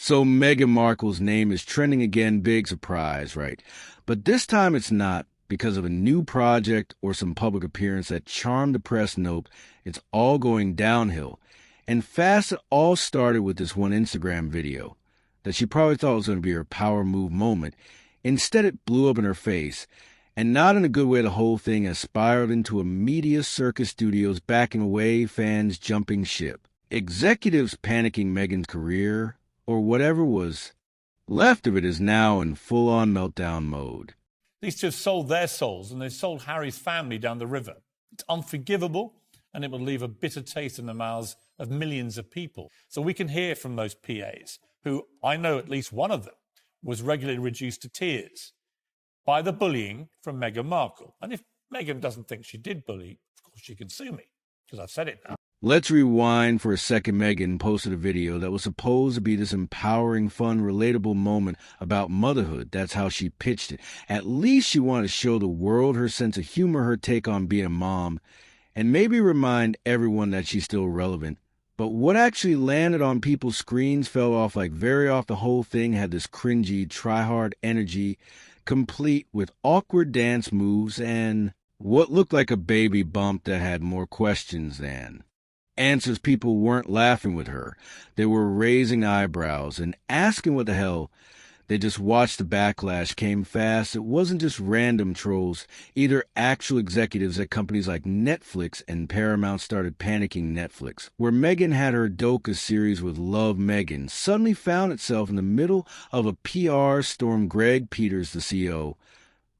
So Meghan Markle's name is trending again, big surprise, right? But this time it's not because of a new project or some public appearance that charmed the press. Nope, it's all going downhill. And fast, it all started with this one Instagram video that she probably thought was going to be her power move moment. Instead, it blew up in her face. And not in a good way. The whole thing has spiraled into a media circus, studios backing away, fans jumping ship, executives panicking Meghan's career, or whatever was left of it is now in full-on meltdown mode. These two have sold their souls, and they've sold Harry's family down the river. It's unforgivable, and it will leave a bitter taste in the mouths of millions of people. So we can hear from those PAs, who I know at least one of them was regularly reduced to tears by the bullying from Meghan Markle. And if Meghan doesn't think she did bully, of course she can sue me, because I've said it now. Let's rewind for a second. Meghan posted a video that was supposed to be this empowering, fun, relatable moment about motherhood. That's how she pitched it. At least she wanted to show the world her sense of humor, her take on being a mom, and maybe remind everyone that she's still relevant. But what actually landed on people's screens fell off like very off. The whole thing had this cringy, try-hard energy, complete with awkward dance moves and what looked like a baby bump that had more questions than answers. People weren't laughing with her. They were raising eyebrows and asking what the hell. They just watched the backlash came fast. It wasn't just random trolls. Either actual executives at companies like Netflix and Paramount started panicking. Netflix, where Meghan had her Doka series with Love Meghan, suddenly found itself in the middle of a PR storm. Greg Peters, the CEO,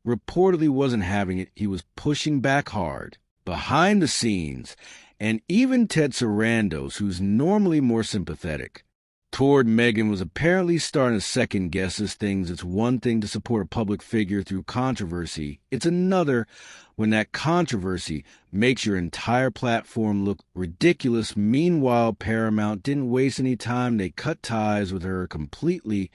reportedly wasn't having it. He was pushing back hard behind the scenes. And even Ted Sarandos, who's normally more sympathetic toward Meghan, was apparently starting to second-guess his things. It's one thing to support a public figure through controversy. It's another when that controversy makes your entire platform look ridiculous. Meanwhile, Paramount didn't waste any time. They cut ties with her completely,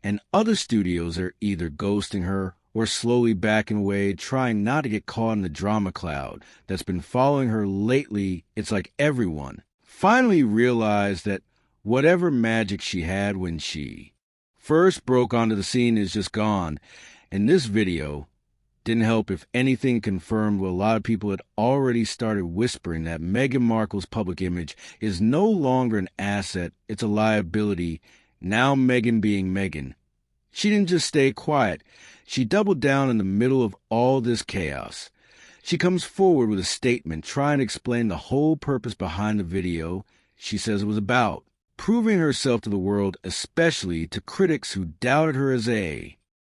and other studios are either ghosting her or slowly backing away, trying not to get caught in the drama cloud that's been following her lately. It's like everyone finally realized that whatever magic she had when she first broke onto the scene is just gone. And this video didn't help. If anything, confirmed what a lot of people had already started whispering, that Meghan Markle's public image is no longer an asset, it's a liability. Now Meghan being Meghan, she didn't just stay quiet. She doubled down in the middle of all this chaos. She comes forward with a statement trying to explain the whole purpose behind the video. She says it was about proving herself to the world, especially to critics who doubted her as a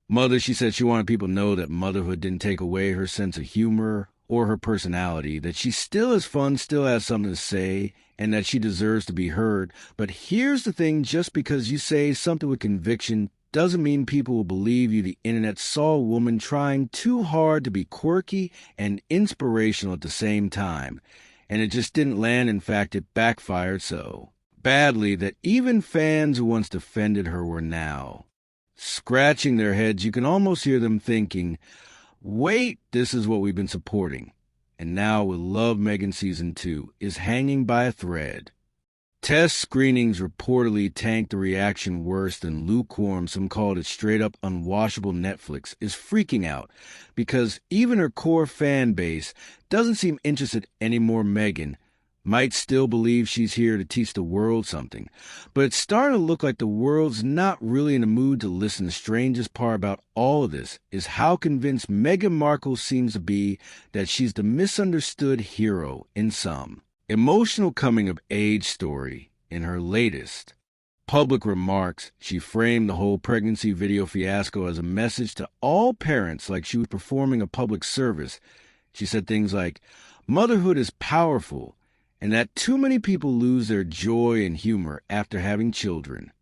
mother. She said she wanted people to know that motherhood didn't take away her sense of humor or her personality, that she still is fun, still has something to say, and that she deserves to be heard. But here's the thing, just because you say something with conviction doesn't mean people will believe you. The internet saw a woman trying too hard to be quirky and inspirational at the same time, and it just didn't land. In fact, it backfired so badly that even fans who once defended her were now scratching their heads. You can almost hear them thinking, wait, this is what we've been supporting. And now with Love Meghan Season 2 is hanging by a thread. Test screenings reportedly tanked, the reaction worse than lukewarm. Some called it straight-up unwashable. Netflix is freaking out because even her core fan base doesn't seem interested anymore. Meghan might still believe she's here to teach the world something, but it's starting to look like the world's not really in the mood to listen. The strangest part about all of this is how convinced Meghan Markle seems to be that she's the misunderstood hero in some emotional coming-of-age story. In her latest public remarks, she framed the whole pregnancy video fiasco as a message to all parents, like she was performing a public service. She said things like, motherhood is powerful, and that too many people lose their joy and humor after having children.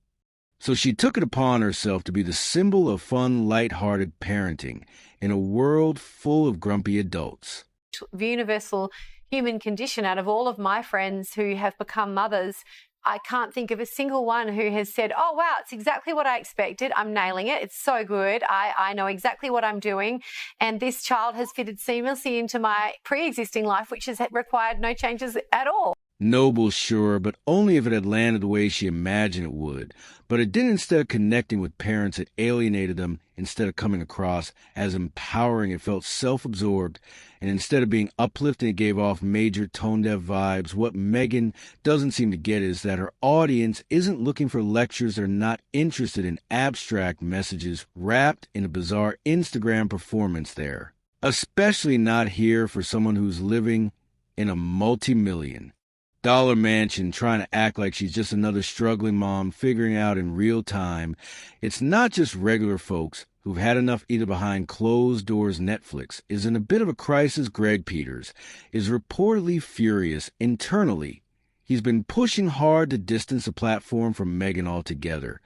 So she took it upon herself to be the symbol of fun, light-hearted parenting in a world full of grumpy adults. The universal human condition, out of all of my friends who have become mothers, I can't think of a single one who has said, oh, wow, it's exactly what I expected. I'm nailing it. It's so good. I know exactly what I'm doing. And this child has fitted seamlessly into my pre-existing life, which has required no changes at all. Noble, sure, but only if it had landed the way she imagined it would. But it did. Instead of connecting with parents, it alienated them. Instead of coming across as empowering, it felt self-absorbed. And instead of being uplifting, it gave off major tone-deaf vibes. What Meghan doesn't seem to get is that her audience isn't looking for lectures. They're not interested in abstract messages wrapped in a bizarre Instagram performance there. Especially not here for someone who's living in a multi-million-dollar mansion trying to act like she's just another struggling mom figuring out in real time. It's not just regular folks who've had enough either behind closed doors. Netflix is in a bit of a crisis. Greg Peters is reportedly furious internally. He's been pushing hard to distance the platform from Meghan altogether.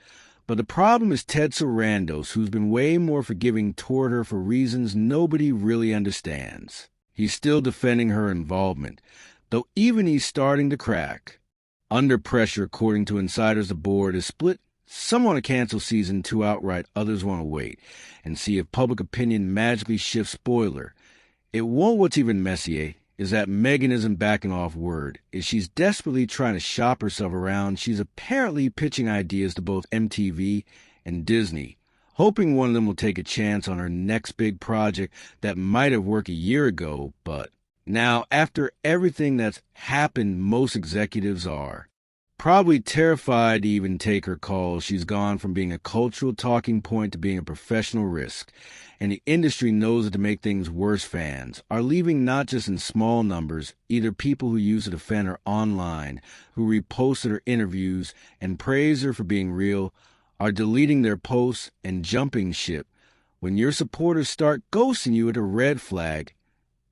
But the problem is Ted Sarandos, who's been way more forgiving toward her for reasons nobody really understands. He's still defending her involvement, though even he's starting to crack. Under pressure, according to insiders, the board is split. Some want to cancel season 2 outright, others want to wait and see if public opinion magically shifts. Spoiler, it won't. What's even messier is that Meghan isn't backing off. Word is she's desperately trying to shop herself around. She's apparently pitching ideas to both MTV and Disney, hoping one of them will take a chance on her next big project that might have worked a year ago. But now, after everything that's happened, most executives are probably terrified to even take her calls. She's gone from being a cultural talking point to being a professional risk. And the industry knows that to make things worse, fans are leaving not just in small numbers, either people who use to defend her online, who reposted her interviews and praise her for being real, are deleting their posts and jumping ship. When your supporters start ghosting you at a red flag,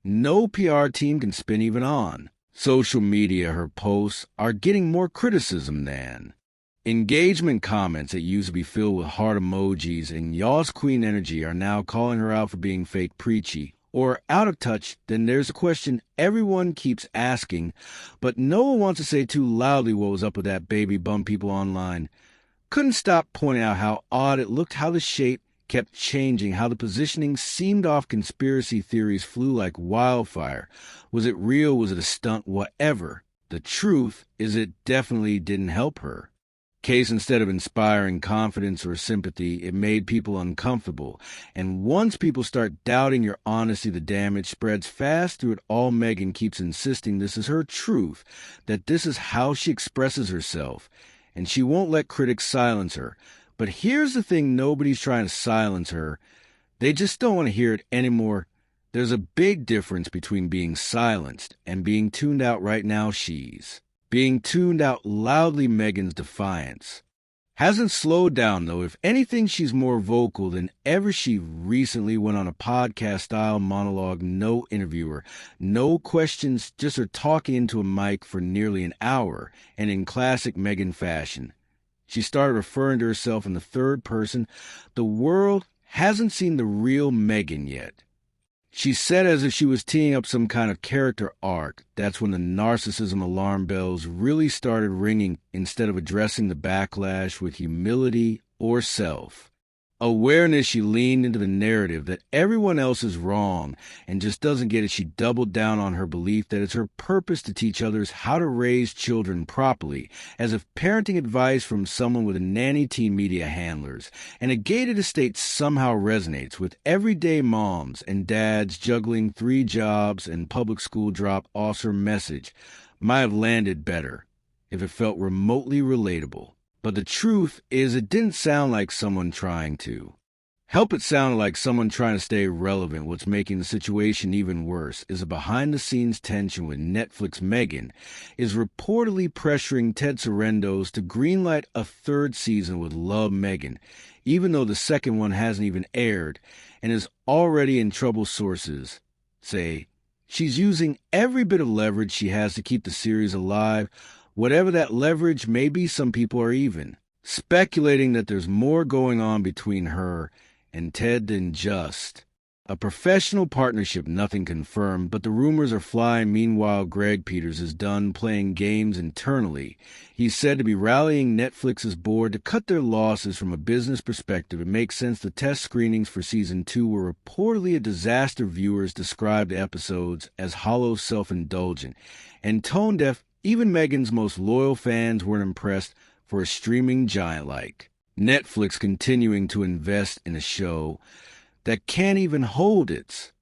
no PR team can spin even on social media. Her posts are getting more criticism than engagement. Comments that used to be filled with heart emojis and y'all's queen energy are now calling her out for being fake preachy or out of touch. Then there's a question everyone keeps asking, but no one wants to say too loudly what was up with that baby bump. People online couldn't stop pointing out how odd it looked, how the shape kept changing, how the positioning seemed off. Conspiracy theories flew like wildfire. Was it real? Was it a stunt? Whatever. The truth is it definitely didn't help her case. Instead of inspiring confidence or sympathy, it made people uncomfortable. And once people start doubting your honesty, the damage spreads fast through it all. Meghan keeps insisting this is her truth, that this is how she expresses herself, and she won't let critics silence her. But here's the thing, nobody's trying to silence her. They just don't want to hear it anymore. There's a big difference between being silenced and being tuned out. Right now, she's being tuned out loudly. Meghan's defiance hasn't slowed down, though. If anything, she's more vocal than ever. She recently went on a podcast-style monologue, no interviewer, no questions, just her talking into a mic for nearly an hour. And in classic Meghan fashion, she started referring to herself in the third person. The world hasn't seen the real Meghan yet. She said as if she was teeing up some kind of character arc. That's when the narcissism alarm bells really started ringing. Instead of addressing the backlash with humility or self-awareness, she leaned into the narrative that everyone else is wrong and just doesn't get it. She doubled down on her belief that it's her purpose to teach others how to raise children properly, as if parenting advice from someone with a nanny teen media handlers and a gated estate somehow resonates with everyday moms and dads juggling 3 jobs and public school drop-offs. Her message might have landed better if it felt remotely relatable. But the truth is, it didn't sound like someone trying to help. It sounded like someone trying to stay relevant. What's making the situation even worse is a behind-the-scenes tension with Netflix. Meghan is reportedly pressuring Ted Sarandos to greenlight a 3rd season with Love Meghan, even though the second one hasn't even aired and is already in trouble. Sources say she's using every bit of leverage she has to keep the series alive. Whatever that leverage may be, some people are even speculating that there's more going on between her and Ted than just a professional partnership. Nothing confirmed, but the rumors are flying. Meanwhile, Greg Peters is done playing games internally. He's said to be rallying Netflix's board to cut their losses. From a business perspective, it makes sense. The test screenings for season 2 were reportedly a disaster. Viewers described the episodes as hollow, self-indulgent, and tone-deaf. Even Meghan's most loyal fans weren't impressed for a streaming giant like Netflix continuing to invest in a show that can't even hold its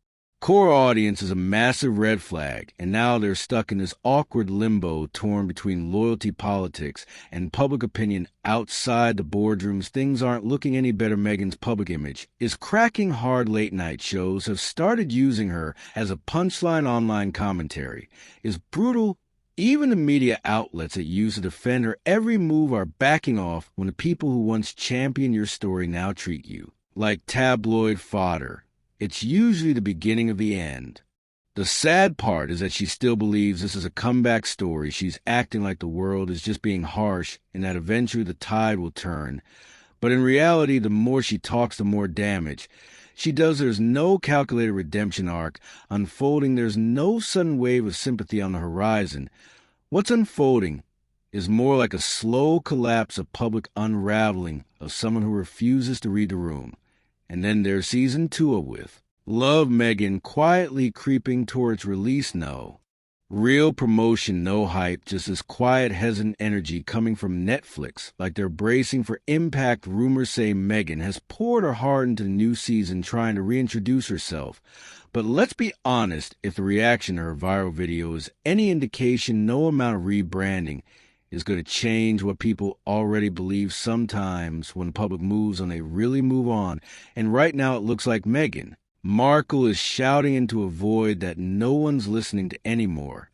core audience is a massive red flag, and now they're stuck in this awkward limbo torn between loyalty politics and public opinion outside the boardrooms. Things aren't looking any better. Meghan's public image is cracking hard. Late-night shows have started using her as a punchline. Online commentary is brutal. Even the media outlets that use to defend her every move are backing off when the people who once championed your story now treat you like tabloid fodder. It's usually the beginning of the end. The sad part is that she still believes this is a comeback story. She's acting like the world is just being harsh and that eventually the tide will turn. But in reality, the more she talks, the more damage she does. There's no calculated redemption arc unfolding. There's no sudden wave of sympathy on the horizon. What's unfolding is more like a slow collapse, of public unraveling of someone who refuses to read the room. And then there's season 2 with Love Meghan quietly creeping towards release. No real promotion, no hype, just this quiet, hesitant energy coming from Netflix, like they're bracing for impact. Rumors say Meghan has poured her heart into the new season, trying to reintroduce herself. But let's be honest, if the reaction to her viral video is any indication, no amount of rebranding is going to change what people already believe. Sometimes when the public moves on, they really move on. And right now it looks like Meghan Markle is shouting into a void that no one's listening to anymore.